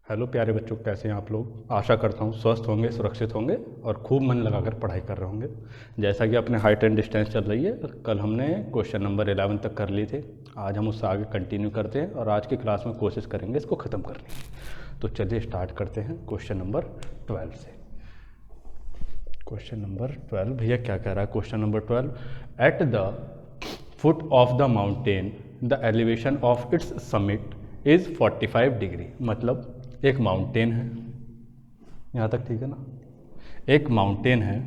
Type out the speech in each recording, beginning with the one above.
Hello प्यारे बच्चों, कैसे हैं आप लोग। आशा करता हूँ स्वस्थ होंगे, सुरक्षित होंगे और खूब मन लगाकर पढ़ाई कर रहे होंगे। जैसा कि अपने हाइट एंड डिस्टेंस चल रही है, कल हमने क्वेश्चन नंबर 11 तक कर ली थे। आज हम उससे आगे कंटिन्यू करते हैं और आज की क्लास में कोशिश करेंगे इसको ख़त्म करने की। तो चलिए स्टार्ट करते हैं क्वेश्चन नंबर 12 से। क्वेश्चन नंबर 12 भैया क्या कह रहा है। Question number 12, at the foot of the mountain the elevation of its summit is 45 degree. मतलब एक माउंटेन है, यहाँ तक ठीक है ना। एक माउंटेन है,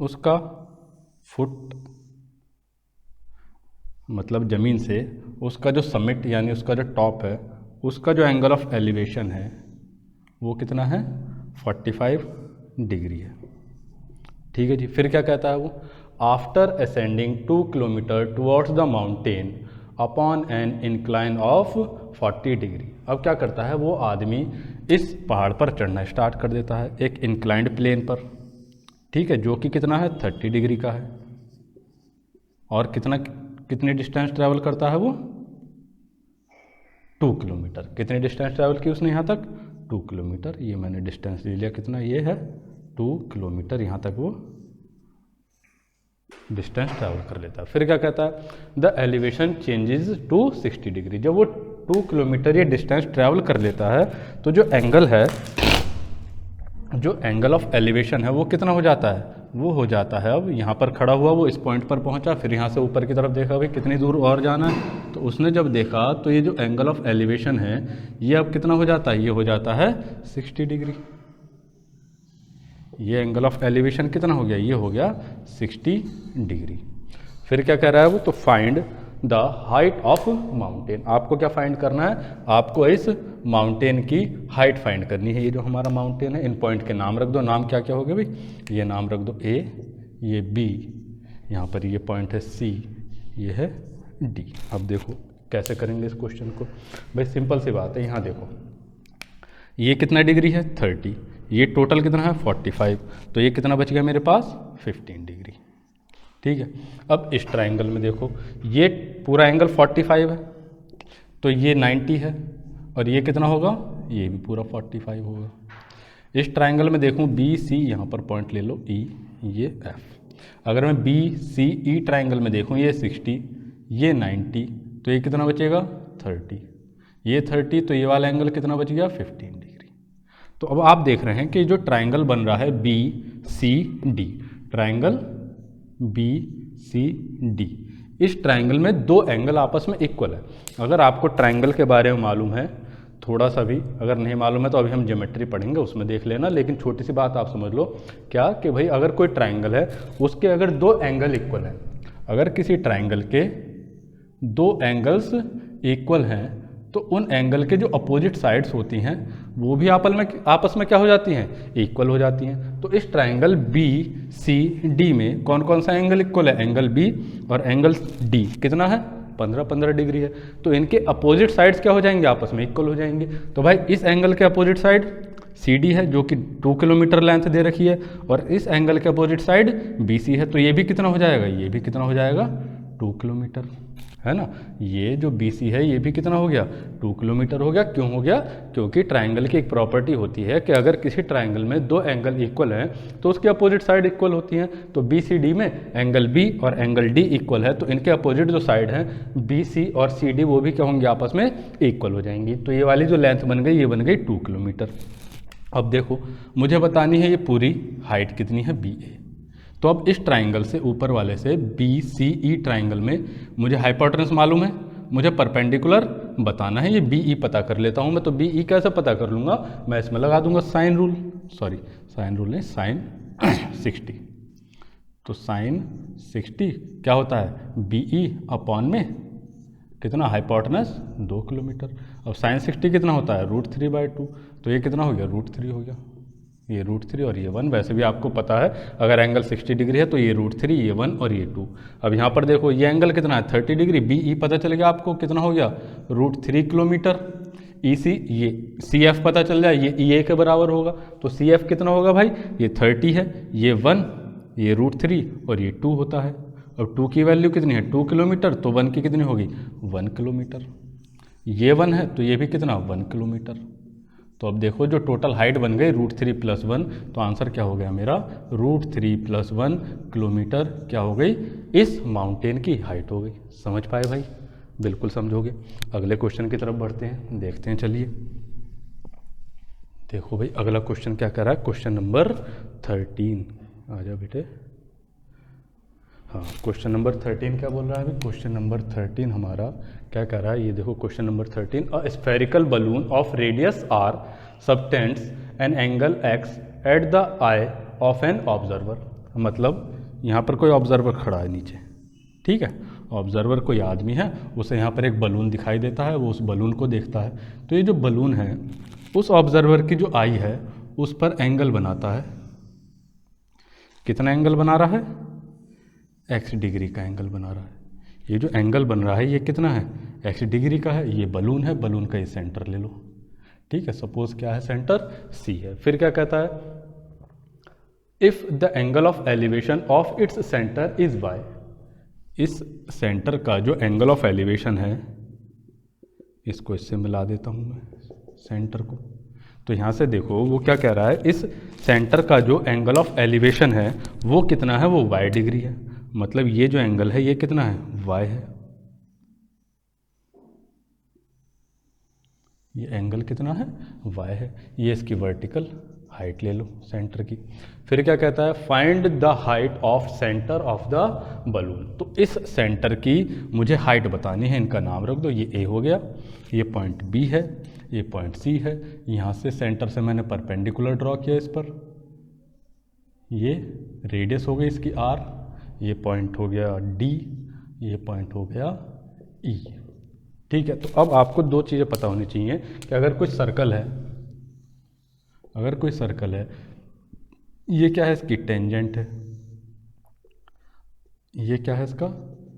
उसका फुट मतलब ज़मीन से उसका जो समिट यानी उसका जो टॉप है, उसका जो एंगल ऑफ एलिवेशन है वो कितना है, 45 डिग्री है। ठीक है जी। फिर क्या कहता है वो, after ascending 2 kilometre towards the mountain upon an incline of 40 degree. अब क्या करता है वो आदमी, इस पहाड़ पर चढ़ना स्टार्ट कर देता है एक इंक्लाइंड प्लेन पर। ठीक है, जो कि कितना है, 30 डिग्री का है। और कितनी डिस्टेंस ट्रैवल करता है वो, 2 किलोमीटर। कितनी डिस्टेंस ट्रैवल की उसने यहाँ तक, 2 किलोमीटर। ये मैंने डिस्टेंस ले लिया, कितना ये है, 2 किलोमीटर। यहाँ तक वो डिस्टेंस ट्रैवल कर लेता है। फिर क्या कहता है, the elevation changes to 60 degree. जब वो 2 किलोमीटर ये डिस्टेंस ट्रैवल कर लेता है तो जो एंगल है, जो एंगल ऑफ एलिवेशन है वो कितना हो जाता है, वो हो जाता है, अब यहाँ पर खड़ा हुआ वो इस पॉइंट पर पहुँचा, फिर यहाँ से ऊपर की तरफ देखा भाई कितनी दूर और जाना है, तो उसने जब देखा तो ये जो एंगल ऑफ एलिवेशन है ये अब कितना हो जाता है, ये हो जाता है 60 डिग्री। ये एंगल ऑफ एलिवेशन कितना हो गया, ये हो गया 60 डिग्री। फिर क्या कह रहा है वो, तो find the height of mountain. आपको क्या फाइंड करना है, आपको इस माउंटेन की हाइट फाइंड करनी है। ये जो हमारा माउंटेन है, इन पॉइंट के नाम रख दो। नाम क्या क्या हो गए भाई, ये नाम रख दो A, ये B, यहाँ पर ये पॉइंट है C, ये है D। अब देखो कैसे करेंगे इस क्वेश्चन को। भाई सिंपल सी बात है, यहाँ देखो ये कितना डिग्री है, 30, ये टोटल कितना है 45, तो ये कितना बच गया मेरे पास, 15 डिग्री। ठीक है। अब इस ट्राइंगल में देखो, ये पूरा एंगल 45 है तो ये 90 है, और ये कितना होगा, ये भी पूरा 45 होगा। इस ट्राइंगल में देखूँ बी सी, यहाँ पर पॉइंट ले लो E, ये F। अगर मैं बी सी ई ट्राइंगल में देखूँ, ये 60, ये 90, तो ये कितना बचेगा 30, ये 30, तो ये वाला एंगल कितना बच गया 15 डिग्री। तो अब आप देख रहे हैं कि जो ट्राइंगल बन रहा है B C D, triangle B C D, इस ट्राइंगल में दो एंगल आपस में इक्वल है। अगर आपको ट्राइंगल के बारे में मालूम है थोड़ा सा भी, अगर नहीं मालूम है तो अभी हम ज्योमेट्री पढ़ेंगे उसमें देख लेना, लेकिन छोटी सी बात आप समझ लो क्या, कि भाई अगर कोई ट्राइंगल है उसके अगर दो एंगल इक्वल हैं, अगर किसी ट्राइंगल के दो एंगल्स इक्वल हैं तो उन एंगल के जो अपोजिट साइड्स होती हैं वो भी आपस में क्या हो जाती हैं, इक्वल हो जाती हैं। तो इस ट्राइंगल बी सी डी में कौन कौन सा एंगल इक्वल है, एंगल बी और एंगल डी कितना है, 15 डिग्री है। तो इनके अपोजिट साइड्स क्या हो जाएंगे, आपस में इक्वल हो जाएंगे। तो भाई इस एंगल के अपोजिट साइड सी डी है जो कि 2 किलोमीटर लेंथ दे रखी है, और इस एंगल के अपोजिट साइड बी सी है, तो ये भी कितना हो जाएगा, ये भी कितना हो जाएगा 2 किलोमीटर, है ना। ये जो BC है ये भी कितना हो गया, 2 किलोमीटर हो गया। क्यों हो गया, क्योंकि ट्राइंगल की एक प्रॉपर्टी होती है कि अगर किसी ट्राइंगल में दो एंगल इक्वल हैं तो उसकी अपोजिट साइड इक्वल होती हैं। तो BCD में एंगल B और एंगल D इक्वल है, तो इनके अपोजिट जो साइड हैं BC और CD वो भी क्या होंगे, आपस में इक्वल हो जाएंगी। तो ये वाली जो लेंथ बन गई, ये बन गई 2 किलोमीटर। अब देखो मुझे बतानी है ये पूरी हाइट कितनी है, BA। तो अब इस ट्राइंगल से, ऊपर वाले से BCE ट्राइंगल में मुझे हाइपोटेनस मालूम है, मुझे परपेंडिकुलर बताना है, ये BE पता कर लेता हूँ मैं। तो BE कैसे पता कर लूँगा, मैं इसमें लगा दूंगा sine rule, sorry sine rule नहीं, साइन 60। तो साइन 60 क्या होता है, BE अपॉन में कितना, हाइपोटेनस 2 किलोमीटर। अब साइन 60 कितना होता है, √3/2, तो ये कितना हो गया, √3 हो गया, ये √3 और ये 1। वैसे भी आपको पता है अगर एंगल 60 डिग्री है तो ये √3, ये 1 और ये 2। अब यहाँ पर देखो ये एंगल कितना है, 30 डिग्री, BE पता चल गया आपको कितना हो गया, √3 किलोमीटर। EC ये CF पता चल जाए, ये EA के बराबर होगा, तो CF कितना होगा भाई, ये 30 है, ये 1, ये √3 और ये 2 होता है। अब 2 की वैल्यू कितनी है, 2 किलोमीटर, तो 1 की कितनी होगी, 1 किलोमीटर। ये 1 है तो ये भी कितना 1 किलोमीटर। तो अब देखो जो टोटल हाइट बन गई √3 + 1, तो आंसर क्या हो गया मेरा √3 + 1 किलोमीटर क्या हो गई, इस माउंटेन की हाइट हो गई। समझ पाए भाई? बिल्कुल समझोगे। अगले क्वेश्चन की तरफ बढ़ते हैं, देखते हैं। चलिए देखो भाई अगला क्वेश्चन क्या कर रहा है, क्वेश्चन नंबर 13। आ जाओ बेटे। हाँ, क्वेश्चन नंबर 13 क्या बोल रहा है अभी? क्वेश्चन नंबर 13 हमारा क्या कह रहा है, ये देखो question number 13। A spherical balloon of radius r subtends an angle x at the I of an observer. मतलब यहाँ पर कोई ऑब्जर्वर खड़ा है नीचे, ठीक है। ऑब्जर्वर कोई आदमी है, उसे यहाँ पर एक बलून दिखाई देता है, वो उस बलून को देखता है। तो ये जो बलून है उस ऑब्जर्वर की जो आई है उस पर एंगल बनाता है। कितना एंगल बना रहा है? x डिग्री का एंगल बना रहा है। ये जो एंगल बन रहा है ये कितना है? x डिग्री का है। ये बलून है, बलून का ये सेंटर ले लो, ठीक है। सपोज क्या है, सेंटर C है। फिर क्या कहता है, if the angle of elevation of its centre is y। इस सेंटर का जो एंगल ऑफ एलिवेशन है, इसको इससे मिला देता हूँ मैं सेंटर को। तो यहाँ से देखो वो क्या कह रहा है, इस सेंटर का जो एंगल ऑफ एलिवेशन है वो कितना है, वो y डिग्री है। मतलब ये जो एंगल है ये कितना है, y है। ये एंगल कितना है, y है। ये इसकी वर्टिकल हाइट ले लो सेंटर की। फिर क्या कहता है, find the height of centre of the balloon. तो इस सेंटर की मुझे हाइट बतानी है, इनका नाम रख दो। ये A हो गया, ये पॉइंट B है, ये पॉइंट C है। यहाँ से सेंटर से मैंने परपेंडिकुलर ड्रॉ किया इस पर। ये रेडियस हो गई इसकी R, ये पॉइंट हो गया D, ये पॉइंट हो गया E, ठीक है। तो अब आपको दो चीज़ें पता होनी चाहिए कि अगर कोई सर्कल है, अगर कोई सर्कल है, ये क्या है, इसकी टेंजेंट है, ये क्या है, इसका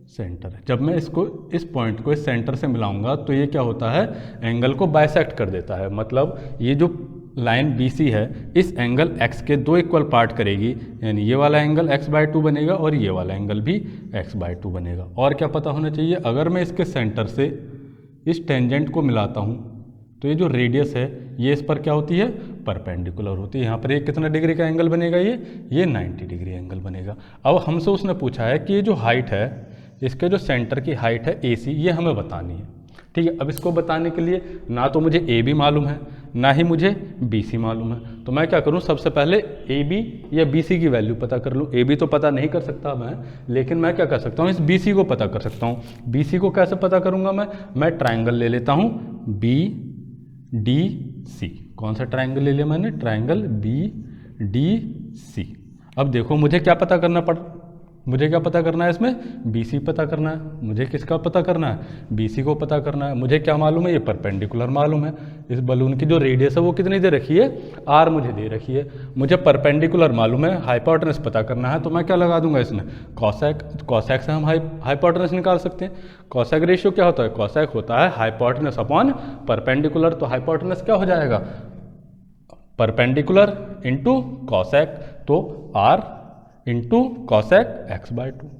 सेंटर है। जब मैं इसको इस पॉइंट को इस सेंटर से मिलाऊंगा तो ये क्या होता है, एंगल को बाइसेक्ट कर देता है। मतलब ये जो लाइन BC है इस एंगल x के दो इक्वल पार्ट करेगी, यानी ये वाला एंगल x/2 बनेगा और ये वाला एंगल भी x/2 बनेगा। और क्या पता होना चाहिए, अगर मैं इसके सेंटर से इस टेंजेंट को मिलाता हूँ तो ये जो रेडियस है ये इस पर क्या होती है, परपेंडिकुलर होती है। यहाँ पर ये कितना डिग्री का एंगल बनेगा, ये 90 डिग्री एंगल बनेगा। अब हमसे उसने पूछा है कि ये जो हाइट है, इसके जो सेंटर की हाइट है AC, ये हमें बतानी है, ठीक है। अब इसको बताने के लिए ना तो मुझे AB मालूम है, ना ही मुझे BC मालूम है। तो मैं क्या करूं, सबसे पहले AB या BC की वैल्यू पता कर लूं। AB तो पता नहीं कर सकता मैं, लेकिन मैं क्या कर सकता हूं, इस BC को पता कर सकता हूं। BC को कैसे पता करूंगा मैं ट्राइंगल ले लेता हूं BDC। कौन सा ट्राइंगल ले लिया मैंने, ट्राइंगल BDC। अब देखो मुझे क्या पता करना है इसमें, BC पता करना है। मुझे किसका पता करना है, BC को पता करना है। मुझे क्या मालूम है, ये परपेंडिकुलर मालूम है। इस बलून की जो रेडियस है वो कितनी दे रखी है, R मुझे दे रखी है। मुझे परपेंडिकुलर मालूम है, हाइपोटेनस पता करना है। तो मैं क्या लगा दूंगा इसमें, कॉसेक। कॉसेक से हम हाइपोटेनस निकाल सकते हैं। कॉसेक रेशियो क्या होता है, कॉसेक होता है हाइपोटेनस अपॉन परपेंडिकुलर। तो हाइपोटेनस क्या हो जाएगा, परपेंडिकुलर इंटू कॉसेक, तो R इंटू कॉसेक x/2।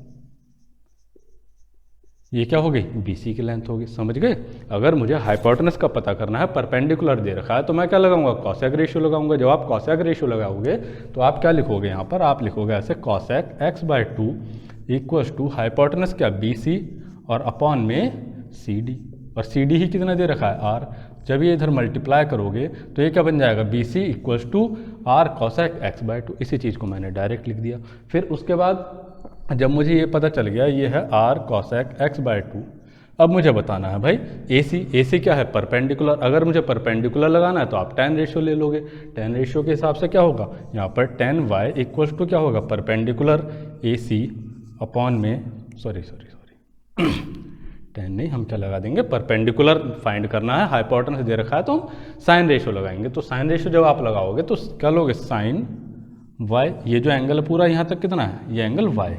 ये क्या हो गई, BC की लेंथ होगी। समझ गए? अगर मुझे हाइपोटेनस का पता करना है, परपेंडिकुलर दे रखा है, तो मैं क्या लगाऊंगा, कॉसेक रेशियो लगाऊंगा। जब आप कॉसेक रेशियो लगाओगे तो आप क्या लिखोगे, यहाँ पर आप लिखोगे ऐसे, cosec x/2 equals to hypotenuse क्या, BC, और अपॉन में CD। और CD ही कितना दे रखा है, R। जब ये इधर मल्टीप्लाई करोगे तो ये क्या बन जाएगा, BC equals to R cosec x/2। इसी चीज़ को मैंने डायरेक्ट लिख दिया। फिर उसके बाद जब मुझे ये पता चल गया ये है R कॉसेक x/2, अब मुझे बताना है भाई AC क्या है, परपेंडिकुलर। अगर मुझे परपेंडिकुलर लगाना है तो आप tan रेशियो ले लोगे। tan रेशियो के हिसाब से क्या होगा, यहाँ पर tan y इक्वल्स टू क्या होगा, परपेंडिकुलर AC अपॉन में सॉरी 10 नहीं, हम क्या लगा देंगे, परपेंडिकुलर फाइंड करना है, हाइपोटेनस दे रखा है तो हम साइन रेशियो लगाएंगे। तो साइन रेशियो जब आप लगाओगे तो क्या लोगे, साइन y। ये जो एंगल है पूरा यहाँ तक कितना है, ये एंगल y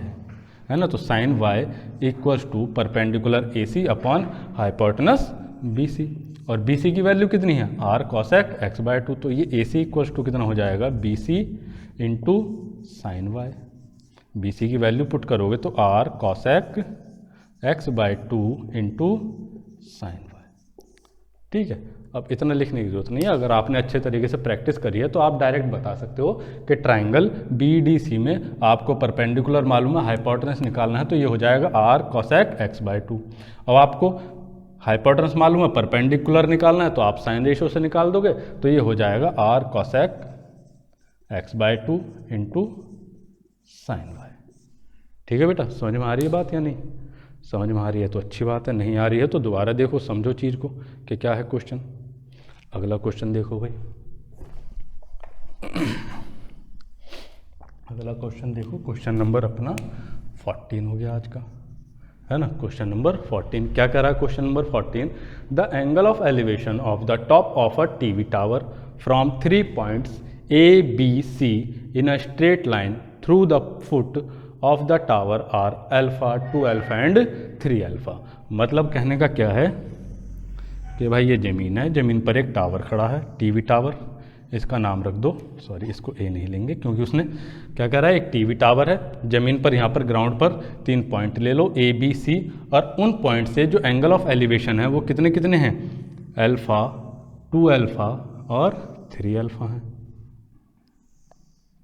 है ना। तो sine y equals to perpendicular AC upon hypotenuse BC। और BC की वैल्यू कितनी है, R कॉसेक x/2। तो ये AC इक्वल्स टू कितना हो जाएगा, BC into sine y। BC की वैल्यू पुट करोगे तो R cosec x/2 into sine y। ठीक है, अब इतना लिखने की जरूरत नहीं है। अगर आपने अच्छे तरीके से प्रैक्टिस करी है तो आप डायरेक्ट बता सकते हो कि ट्राइंगल BDC में आपको परपेंडिकुलर मालूम है, हाइपोटेनस निकालना है, तो ये हो जाएगा r cosec x/2। अब आपको हाइपोटेनस मालूम है, परपेंडिकुलर निकालना है, तो आप साइन रेशियो से निकाल दोगे, तो ये हो जाएगा r cosec x/2 into sine y। ठीक है बेटा, समझ में आ रही है बात या नहीं? समझ में आ रही है तो अच्छी बात है, नहीं आ रही है तो दोबारा देखो, समझो चीज़ को कि क्या है क्वेश्चन। अगला क्वेश्चन देखो भाई, अगला क्वेश्चन देखो, क्वेश्चन नंबर अपना 14 हो गया आज का, है ना। क्वेश्चन नंबर 14 क्या कह रहा है? Question number 14, the angle of elevation of the top of a TV tower from 3 points ABC in a straight line through the foot of the tower are alpha, 2 alpha and 3 alpha. मतलब कहने का क्या है कि भाई ये ज़मीन है, ज़मीन पर एक टावर खड़ा है, टीवी टावर, इसका नाम रख दो, सॉरी इसको ए नहीं लेंगे क्योंकि उसने क्या कह रहा है, एक टीवी टावर है ज़मीन पर, यहाँ पर ग्राउंड पर 3 पॉइंट ले लो ABC, और उन पॉइंट से जो एंगल ऑफ एलिवेशन है वो कितने कितने हैं? अल्फा, 2 अल्फा और 3 अल्फा हैं।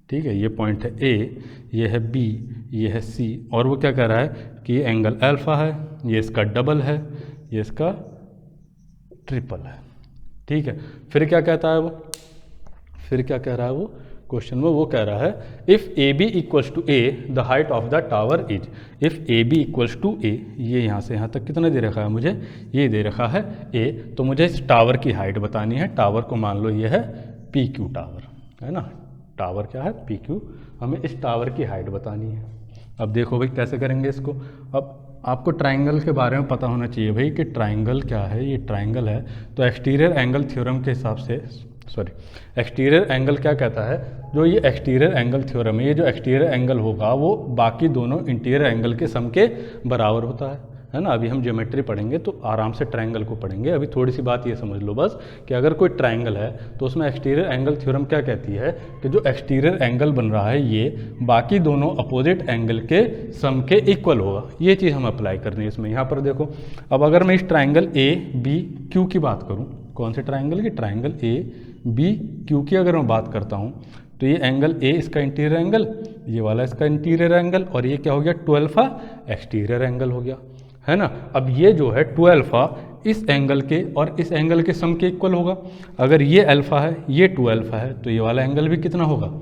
ठीक है, ये पॉइंट है A, ये है B, ये है C, और वो क्या कह रहा है कि ये एंगल अल्फा है, ये इसका डबल है, ये इसका ट्रिपल है। ठीक है, फिर क्या कहता है वो, फिर क्या कह रहा है वो क्वेश्चन में? वो कह रहा है if AB equals to A the height of the tower is, if AB equals to A, ये यहाँ से यहाँ तक कितना दे रखा है मुझे? ये दे रखा है A, तो मुझे इस टावर की हाइट बतानी है। टावर को मान लो ये है PQ टावर, है ना, टावर क्या है? PQ, हमें इस टावर की हाइट बतानी है। अब देखो भाई कैसे करेंगे इसको। अब आपको ट्राइंगल के बारे में पता होना चाहिए भाई कि ट्राइंगल क्या है। ये ट्राइंगल है तो एक्सटीरियर एंगल थ्योरम के हिसाब से, सॉरी एक्सटीरियर एंगल क्या कहता है, जो ये एक्सटीरियर एंगल थ्योरम है, ये जो एक्सटीरियर एंगल होगा वो बाकी दोनों इंटीरियर एंगल के सम के बराबर होता है ना। अभी हम ज्योमेट्री पढ़ेंगे तो आराम से ट्राइंगल को पढ़ेंगे। अभी थोड़ी सी बात ये समझ लो बस कि अगर कोई ट्राइंगल है तो उसमें एक्सटीरियर एंगल थ्योरम क्या कहती है कि जो एक्सटीरियर एंगल बन रहा है ये बाकी दोनों अपोजिट एंगल के सम के इक्वल होगा। ये चीज़ हम अप्लाई करनी है इसमें। यहाँ पर देखो, अब अगर मैं इस ट्राइंगल ABQ की बात करूँ, कौन से ट्राइंगल की? ट्राइंगल ABQ की अगर मैं बात करता हूँ तो ये एंगल A इसका इंटीरियर एंगल, ये वाला इसका इंटीरियर एंगल, और ये क्या हो गया? 2 अल्फा एक्सटीरियर एंगल हो गया, है ना। अब ये जो है 2 अल्फा इस एंगल के और इस एंगल के सम के इक्वल होगा। अगर ये अल्फा है, ये 2 अल्फा है, तो ये वाला एंगल भी कितना होगा?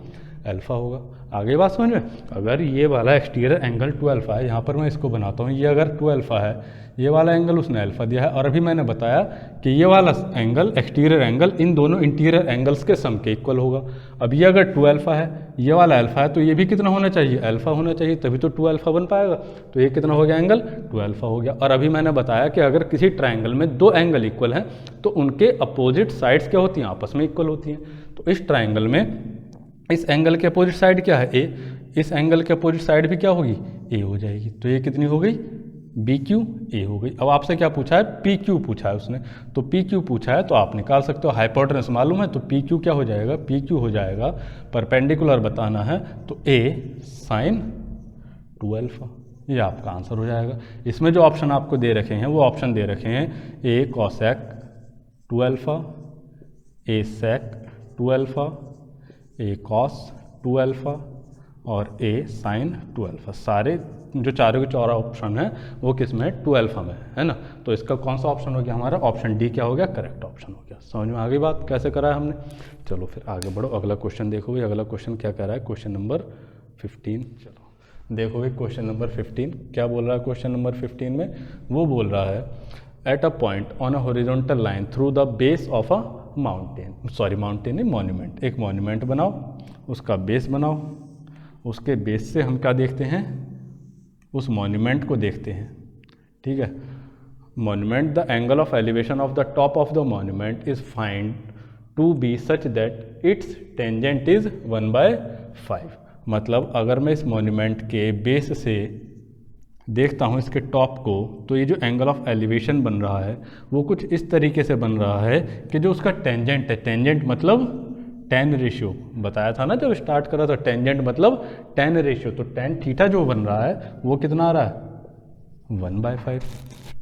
अल्फा होगा। आगे बात समझ में? अगर ये वाला एक्सटीरियर एंगल 2 अल्फा है, यहाँ पर मैं इसको बनाता हूँ, ये अगर 2 अल्फा है, ये वाला एंगल उसने अल्फा दिया है, और अभी मैंने बताया कि ये वाला एंगल एक्सटीरियर एंगल इन दोनों इंटीरियर एंगल्स के सम के इक्वल होगा। अब ये अगर 2 अल्फा है, ये वाला अल्फा है, तो ये भी कितना होना चाहिए? अल्फा होना चाहिए, तभी तो 2 अल्फा बन पाएगा। तो ये कितना हो गया? एंगल 2 अल्फा हो गया। और अभी मैंने बताया कि अगर किसी ट्राइंगल में 2 एंगल इक्वल हैं तो उनके अपोजिट साइड्स क्या होती हैं? आपस में इक्वल होती हैं। तो इस ट्राइंगल में इस एंगल के अपोजिट साइड क्या है? A, इस एंगल के अपोजिट साइड भी क्या होगी? A हो जाएगी। तो ये कितनी हो गई? BQ A हो गई। अब आपसे क्या पूछा है? PQ पूछा है उसने, तो PQ पूछा है तो आप निकाल सकते हो। हाइपोटेनस मालूम है तो PQ क्या हो जाएगा? PQ हो जाएगा, परपेंडिकुलर बताना है तो A साइन 2 अल्फा, ये आपका आंसर हो जाएगा। इसमें जो ऑप्शन आपको दे रखे हैं वो ऑप्शन दे रखे हैं A cosec 2 alpha, A sec 2 alpha, A cos 2 alpha और A sin 2 अल्फा। सारे जो चारों के चार ऑप्शन है वो किस में? 2 अल्फा में है ना। तो इसका कौन सा ऑप्शन हो गया हमारा? ऑप्शन डी क्या हो गया? करेक्ट ऑप्शन हो गया। समझ में आ गई बात कैसे करा है हमने? चलो फिर आगे बढ़ो, अगला क्वेश्चन देखो भाई। अगला क्वेश्चन क्या कह रहा है? Question number 15। चलो देखो भाई, क्वेश्चन नंबर 15 क्या बोल रहा है? क्वेश्चन नंबर 15 में वो बोल रहा है at a point on a horizontal line through the base of a mountain, sorry mountain नहीं, मॉन्यूमेंट। एक मॉन्यूमेंट बनाओ, उसका बेस बनाओ, उसके बेस से हम क्या देखते हैं? उस मॉन्यूमेंट को देखते हैं। ठीक है, monument, the angle of elevation of the top of the monument is find to be such that it's tangent is 1/5। मतलब अगर मैं इस मॉन्यूमेंट के बेस से देखता हूँ इसके टॉप को, तो ये जो एंगल ऑफ एलिवेशन बन रहा है वो कुछ इस तरीके से बन रहा है कि जो उसका टेंजेंट है, टेंजेंट मतलब tan रेशियो, बताया था ना जब स्टार्ट करा था, टेंजेंट मतलब tan रेशियो। तो tan थीटा जो बन रहा है वो कितना आ रहा है? 1/5।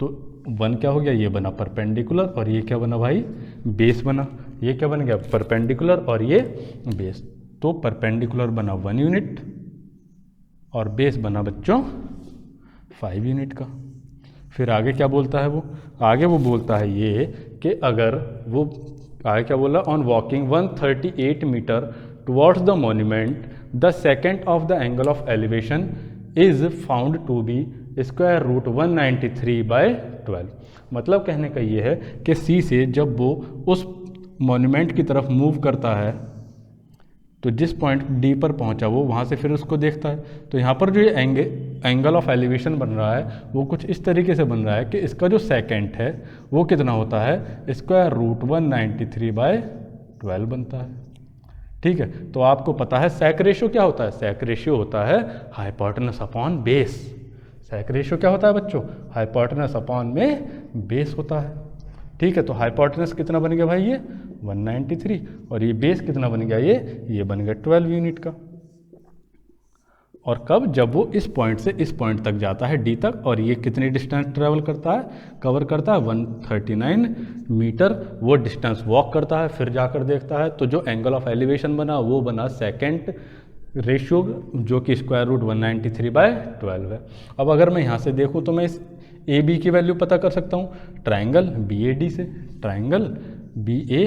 तो वन क्या हो गया, ये बना परपेंडिकुलर और ये क्या बना भाई, बेस बना। ये क्या बन गया, परपेंडिकुलर और ये बेस। तो परपेंडिकुलर बना 1 यूनिट और बेस बना बच्चों 5 यूनिट का। फिर आगे क्या बोलता है वो, आगे वो बोलता है ये कि अगर वो आगे क्या बोला, on walking 138 metre towards the monument the second of the angle of elevation is found to be square root 193/12। मतलब कहने का ये है कि सी से जब वो उस मॉन्यूमेंट की तरफ मूव करता है तो जिस पॉइंट डी पर पहुंचा वो वहाँ से फिर उसको देखता है। तो यहाँ पर जो ये एंगल ऑफ एलिवेशन बन रहा है वो कुछ इस तरीके से बन रहा है कि इसका जो सेकेंड है वो कितना होता है, स्क्वायर रूट 193/12 बनता है। ठीक है, तो आपको पता है सेक रेशियो क्या होता है, सेक रेशियो होता है हाइपोटेनस अपॉन बेस। सेक रेशियो क्या होता है बच्चों, हाइपोटेनस अपॉन में बेस होता है। ठीक है, तो हाइपोटेनस कितना बन गया भाई, ये 193 और ये बेस कितना बन गया, ये बन गया 12 यूनिट का। और कब, जब वो इस पॉइंट से इस पॉइंट तक जाता है डी तक, और ये कितनी डिस्टेंस ट्रेवल करता है, कवर करता है 139 मीटर। वो डिस्टेंस वॉक करता है, फिर जाकर देखता है तो जो एंगल ऑफ एलिवेशन बना वो बना सेकेंड रेशियो जो कि स्क्वायर रूट 193/12 है। अब अगर मैं यहाँ से देखूँ तो मैं इस ए बी की वैल्यू पता कर सकता हूँ ट्राइंगल बी ए डी से। ट्राइंगल बी ए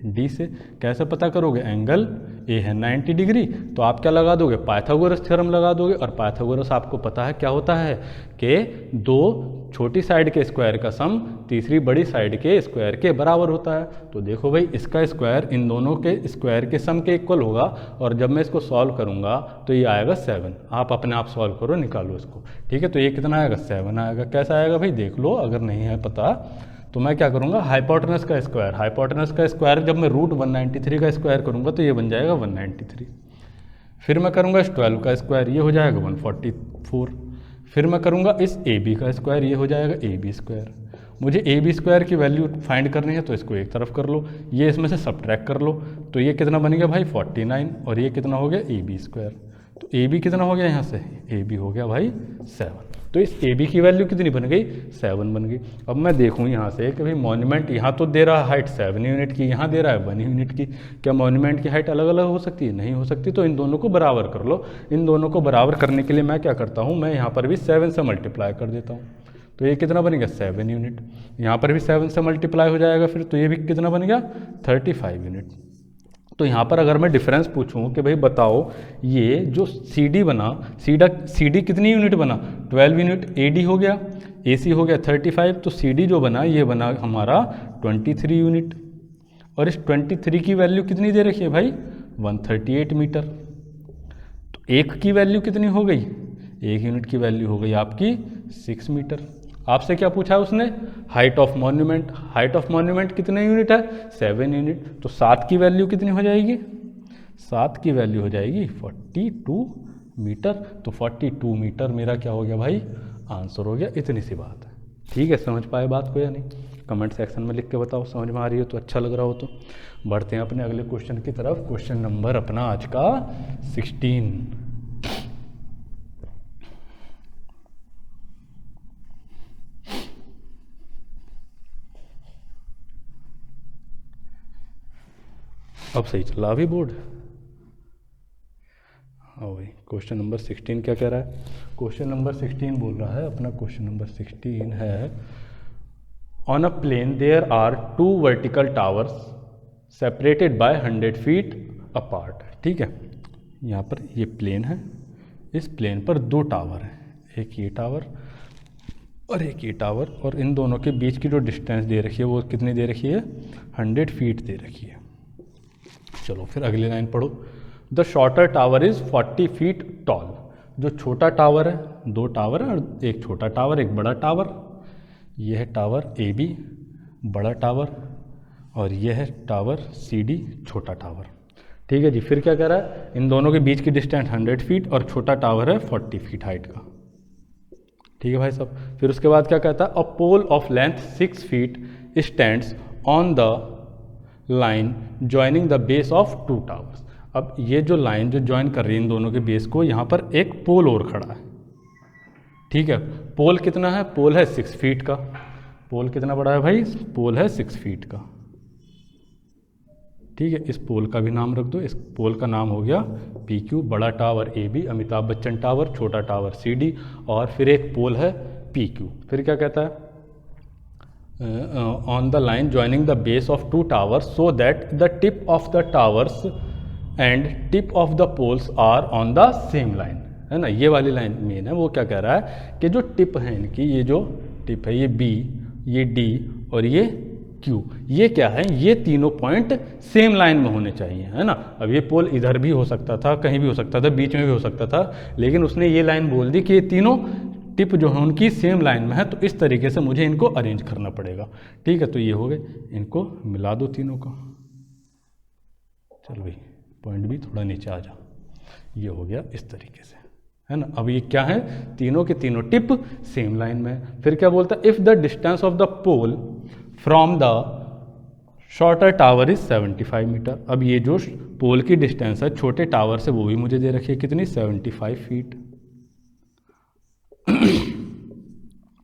डी से कैसे पता करोगे, एंगल ए है 90 डिग्री तो आप क्या लगा दोगे, पाइथागोरस थ्योरम लगा दोगे। और पाइथागोरस आपको पता है क्या होता है कि दो छोटी साइड के स्क्वायर का सम तीसरी बड़ी साइड के स्क्वायर के बराबर होता है। तो देखो भाई इसका स्क्वायर इन दोनों के स्क्वायर के सम के इक्वल होगा और जब मैं इसको सॉल्व करूंगा तो ये आएगा 7। आप अपने आप सॉल्व करो, निकालो इसको। ठीक है, तो ये कितना आएगा, 7 आएगा। कैसा आएगा भाई देख लो, अगर नहीं है पता तो मैं क्या करूंगा, हाइपोटेनस का स्क्वायर, हाइपोटेनस का स्क्वायर जब मैं रूट 193 का स्क्वायर करूंगा तो ये बन जाएगा 193। फिर मैं करूंगा इस 12 का स्क्वायर, ये हो जाएगा 144। फिर मैं करूंगा इस ए बी का स्क्वायर, ये हो जाएगा ए बी स्क्वायर। मुझे ए बी स्क्वायर की वैल्यू फाइंड करनी है तो इसको एक तरफ कर लो, ये इसमें से सब्ट्रैक्ट कर लो। तो ये कितना बन गया भाई 49 और ये कितना हो गया ए बी स्क्वायर। तो ए बी कितना हो गया यहाँ से, ए बी हो गया भाई 7। तो इस ए बी की वैल्यू कितनी बन गई, 7 बन गई। अब मैं देखूँ यहाँ से कि भाई मॉन्यूमेंट यहाँ तो दे रहा है हाइट 7 यूनिट की, यहाँ दे रहा है 1 यूनिट की। क्या मॉन्यूमेंट की हाइट अलग अलग हो सकती है, नहीं हो सकती। तो इन दोनों को बराबर कर लो। इन दोनों को बराबर करने के लिए मैं क्या करता हूँ, मैं यहाँ पर भी 7 से मल्टीप्लाई कर देता हूँ। तो ये कितना बन गया 7 यूनिट, यहाँ पर भी 7 से मल्टीप्लाई हो जाएगा फिर, तो ये भी कितना बन गया 35 यूनिट। तो यहाँ पर अगर मैं डिफरेंस पूछूं कि भाई बताओ ये जो सी डी बना, सी डी कितनी यूनिट बना 12 यूनिट, ए डी हो गया, ए सी हो गया 35, तो सी डी जो बना ये बना हमारा 23 यूनिट। और इस 23 की वैल्यू कितनी दे रखी है भाई 138 मीटर। तो एक की वैल्यू कितनी हो गई, एक यूनिट की वैल्यू हो गई आपकी 6 मीटर। आपसे क्या पूछा है उसने, height of monument. Height of monument कितने यूनिट है 7 यूनिट। तो 7 की वैल्यू कितनी हो जाएगी, 7 की वैल्यू हो जाएगी 42 मीटर। तो 42 मीटर मेरा क्या हो गया भाई, आंसर हो गया। इतनी सी बात है। ठीक है, समझ पाए बात को या नहीं, कमेंट सेक्शन में लिख के बताओ, समझ में आ रही हो तो, अच्छा लग रहा हो तो। बढ़ते हैं अपने अगले क्वेश्चन की तरफ। क्वेश्चन नंबर अपना आज का 16। अब सही चल रहा अभी बोर्ड। हाँ भाई, क्वेश्चन नंबर 16 क्या कह रहा है, क्वेश्चन नंबर 16 बोल रहा है अपना, क्वेश्चन नंबर 16 है on a plane there are 2 vertical towers separated by 100 feet apart. ठीक है, यहाँ पर ये प्लेन है, इस प्लेन पर 2 टावर हैं, एक ये टावर और एक ये टावर, और इन दोनों के बीच की जो डिस्टेंस दे रखी है वो कितनी दे रखी है 100 फीट दे रखी है। चलो फिर अगली लाइन पढ़ो। The shorter tower is 40 feet tall. जो छोटा टावर है, 2 टावर है और एक छोटा टावर, एक बड़ा टावर। यह है टावर ए बी बड़ा टावर, और यह है टावर सी डी छोटा टावर। ठीक है जी, फिर क्या कह रहा है, इन दोनों के बीच की डिस्टेंस 100 फीट और छोटा टावर है 40 फीट हाइट का। ठीक है भाई साहब, फिर उसके बाद क्या कहता है, a pole of length 6 feet stands on the line joining the base of 2 towers. अब ये जो लाइन जो ज्वाइन कर रही है इन दोनों के बेस को, यहाँ पर एक पोल और खड़ा है। ठीक है, पोल कितना है, पोल है 6 फीट का। पोल कितना बड़ा है भाई, पोल है 6 फीट का। ठीक है, इस पोल का भी नाम रख दो, इस पोल का नाम हो गया PQ, बड़ा tower AB, Amitabh Bachchan tower, छोटा टावर CD, और फिर एक पोल है PQ। फिर क्या कहता है, on the line joining the base of 2 towers so that the tip of the towers and tip of the poles are on the same line, है ना। ये वाली लाइन मेन है। वो क्या कह रहा है कि जो टिप है इनकी, ये जो टिप है, ये B, ये D और ये Q, ये क्या है, ये तीनों पॉइंट सेम लाइन में होने चाहिए, है ना। अब ये पोल इधर भी हो सकता था, कहीं भी हो सकता था, बीच में भी हो सकता था, लेकिन उसने ये लाइन बोल दी कि ये तीनों टिप जो है उनकी सेम लाइन में है, तो इस तरीके से मुझे इनको अरेंज करना पड़ेगा। ठीक है, तो ये हो गए, इनको मिला दो तीनों को। चलो भाई पॉइंट भी थोड़ा नीचे आ जा, ये हो गया इस तरीके से, है ना। अब ये क्या है, तीनों के तीनों टिप सेम लाइन में। फिर क्या बोलता है, if the distance of the pole from the shorter tower is 75 metre. अब ये जो पोल की डिस्टेंस है छोटे टावर से, वो भी मुझे दे रखी है कितनी, 75 फीट।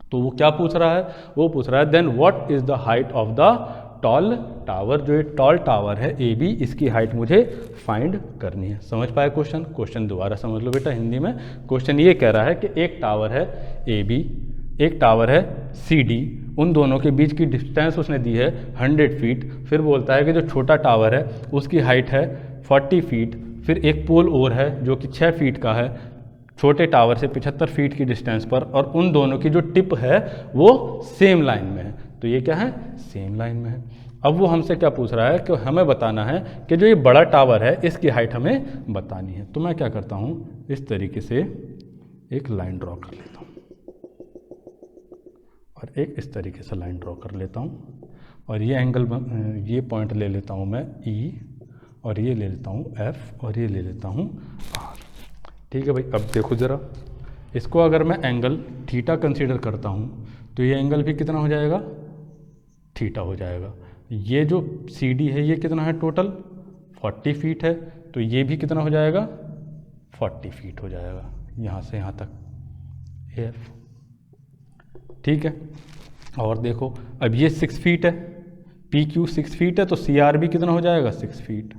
तो वो क्या पूछ रहा है, वो पूछ रहा है then what is the height of the tall tower. जो ये टॉल टावर है AB, इसकी हाइट मुझे फाइंड करनी है। समझ पाए क्वेश्चन, क्वेश्चन दोबारा समझ लो बेटा हिंदी में। क्वेश्चन ये कह रहा है कि एक टावर है AB, एक टावर है CD, उन दोनों के बीच की डिस्टेंस उसने दी है 100 फीट। फिर बोलता है कि जो छोटा टावर है उसकी हाइट है 40 फीट। फिर एक पोल और है जो कि 6 फीट का है, छोटे टावर से 75 फीट की डिस्टेंस पर, और उन दोनों की जो टिप है वो सेम लाइन में है। तो ये क्या है, सेम लाइन में है। अब वो हमसे क्या पूछ रहा है कि हमें बताना है कि जो ये बड़ा टावर है इसकी हाइट हमें बतानी है। तो मैं क्या करता हूँ, इस तरीके से एक लाइन ड्रॉ कर लेता हूँ और एक इस तरीके से लाइन ड्रॉ कर लेता हूँ, और ये एंगल, ये पॉइंट ले लेता हूँ मैं E, और ये ले लेता हूँ F, और ये ले लेता हूँ R। ठीक है भाई, अब देखो ज़रा, इसको अगर मैं एंगल थीटा कंसीडर करता हूँ तो ये एंगल भी कितना हो जाएगा, थीटा हो जाएगा। ये जो CD है ये कितना है, टोटल 40 फीट है, तो ये भी कितना हो जाएगा, 40 फीट हो जाएगा, यहाँ से यहाँ तक AF। ठीक है, और देखो अब ये 6 फीट है, PQ 6 फीट है, तो CR भी कितना हो जाएगा, 6 फीट।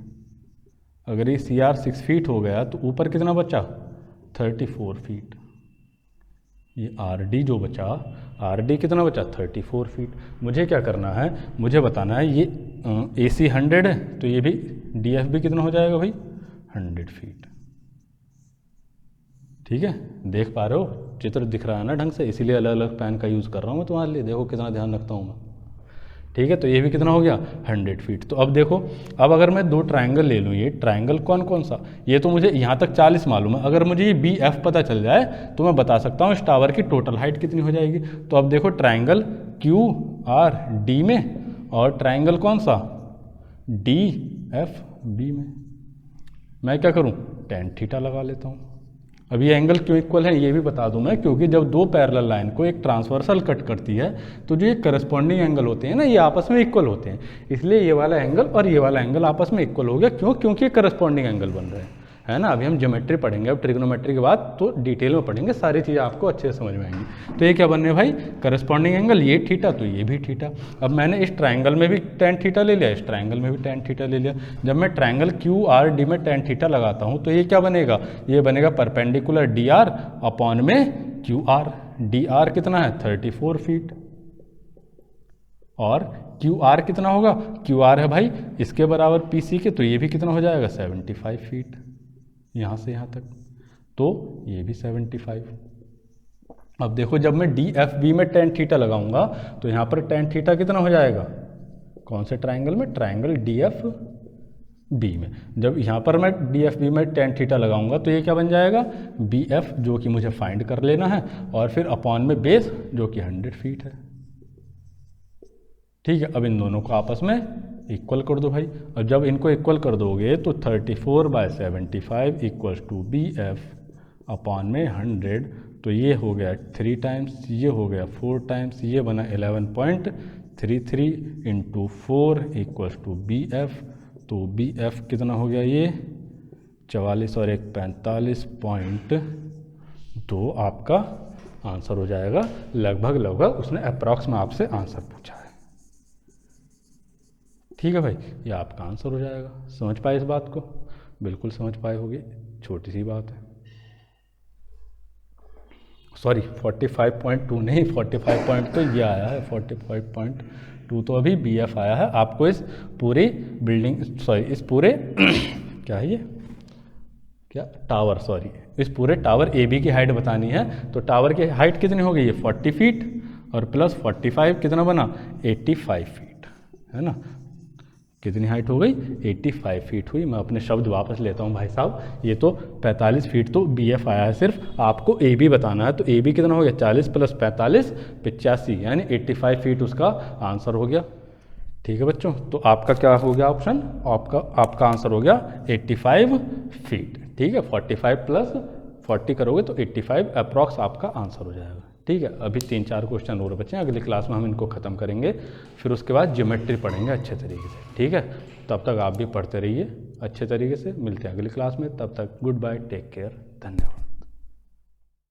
अगर ये CR 6 फीट हो गया तो ऊपर कितना बचा, 34 फीट। ये RD जो बचा, RD कितना बचा, 34 फीट। मुझे क्या करना है, मुझे बताना है ये AC 100 है, तो ये भी DF भी कितना हो जाएगा भाई, 100 फीट। ठीक है, देख पा रहे हो, चित्र दिख रहा है ना ढंग से, इसीलिए अलग अलग पेन का यूज़ कर रहा हूँ मैं तुम्हारे लिए, देखो कितना ध्यान रखता हूँ मैं। ठीक है, तो ये भी कितना हो गया, 100 फीट। तो अब देखो, अब अगर मैं 2 ट्रायंगल ले लूँ, ये ट्रायंगल कौन कौन सा, ये तो मुझे यहाँ तक 40 मालूम है। अगर मुझे ये BF पता चल जाए तो मैं बता सकता हूँ इस टावर की टोटल हाइट कितनी हो जाएगी। तो अब देखो, ट्रायंगल QRD में, और ट्रायंगल कौन सा, DFB में, मैं क्या करूँ, tan थीटा लगा लेता हूँ। अब ये एंगल क्यों इक्वल है ये भी बता दूं मैं, क्योंकि जब 2 पैरेलल लाइन को एक ट्रांसवर्सल कट करती है तो जो ये करस्पॉन्डिंग एंगल होते हैं ना, ये आपस में इक्वल होते हैं। इसलिए ये वाला एंगल और ये वाला एंगल आपस में इक्वल हो गया। क्यों, क्योंकि ये करस्पॉन्डिंग एंगल बन रहे हैं, है ना। अभी हम ज्योमेट्री पढ़ेंगे, अब ट्रिग्नोमेट्री के बाद तो डिटेल में पढ़ेंगे, सारी चीज़ें आपको अच्छे से समझ में आएंगी। तो ये क्या बन रहे भाई, करस्पॉन्डिंग एंगल, ये थीटा तो ये भी थीटा। अब मैंने इस ट्रायंगल में भी tan थीटा ले लिया, इस ट्रायंगल में भी tan थीटा ले लिया। जब मैं ट्रायंगल QRD में tan थीटा लगाता हूँ तो ये क्या बनेगा, ये बनेगा परपेंडिकुलर DR अपॉन में QR। DR कितना है, 34 फीट, और QR कितना होगा, QR है भाई इसके बराबर PC के, तो ये भी कितना हो जाएगा, 75 फीट, यहाँ से यहाँ तक, तो ये भी 75। अब देखो, जब मैं DFB में tan थीटा लगाऊंगा तो यहाँ पर tan थीटा कितना हो जाएगा, कौन से ट्रायंगल में, ट्रायंगल DFB में। जब यहाँ पर मैं DFB में tan थीटा लगाऊंगा तो ये क्या बन जाएगा, BF, जो कि मुझे फाइंड कर लेना है, और फिर अपॉन में बेस जो कि 100 फीट है। ठीक है, अब इन दोनों को आपस में इक्वल कर दो भाई। और जब इनको इक्वल कर दोगे तो 34/75 इक्वल्स टू BF अपॉन में 100, तो ये हो गया 3 टाइम्स, ये हो गया 4 टाइम्स, ये बना 11.33 इंटू 4 इक्वल्स टू BF। तो BF कितना हो गया, ये 44 और 1 45.2 आपका आंसर हो जाएगा। लगभग उसने अप्रॉक्स में आपसे आंसर पूछा है। ठीक है भाई, ये आपका आंसर हो जाएगा। समझ पाए इस बात को? बिल्कुल समझ पाए होगे, छोटी सी बात है। सॉरी 45.2 नहीं, 45 तो ये आया है, 45.2 तो अभी BF आया है। आपको इस पूरी बिल्डिंग, सॉरी इस पूरे क्या है ये, क्या टावर, सॉरी इस पूरे टावर AB की हाइट बतानी है। तो टावर की हाइट कितनी हो गई है 40 फीट, और प्लस 45 कितना बना 85 फीट, है ना। कितनी हाइट हो गई 85 फीट हुई। मैं अपने शब्द वापस लेता हूँ भाई साहब, ये तो 45 फीट तो BF आया है, सिर्फ आपको AB बताना है। तो AB कितना हो गया 40 प्लस 45 85, यानी 85 फीट उसका आंसर हो गया। ठीक है बच्चों, तो आपका क्या हो गया ऑप्शन, आपका आंसर हो गया 85 फीट। ठीक है, 45 प्लस 40 करोगे तो 85 अप्रॉक्स आपका आंसर हो जाएगा। ठीक है, अभी 3-4 क्वेश्चन और बचे हैं, अगली क्लास में हम इनको ख़त्म करेंगे, फिर उसके बाद ज्योमेट्री पढ़ेंगे अच्छे तरीके से। ठीक है, तब तक आप भी पढ़ते रहिए अच्छे तरीके से। मिलते हैं अगली क्लास में, तब तक गुड बाय, टेक केयर, धन्यवाद।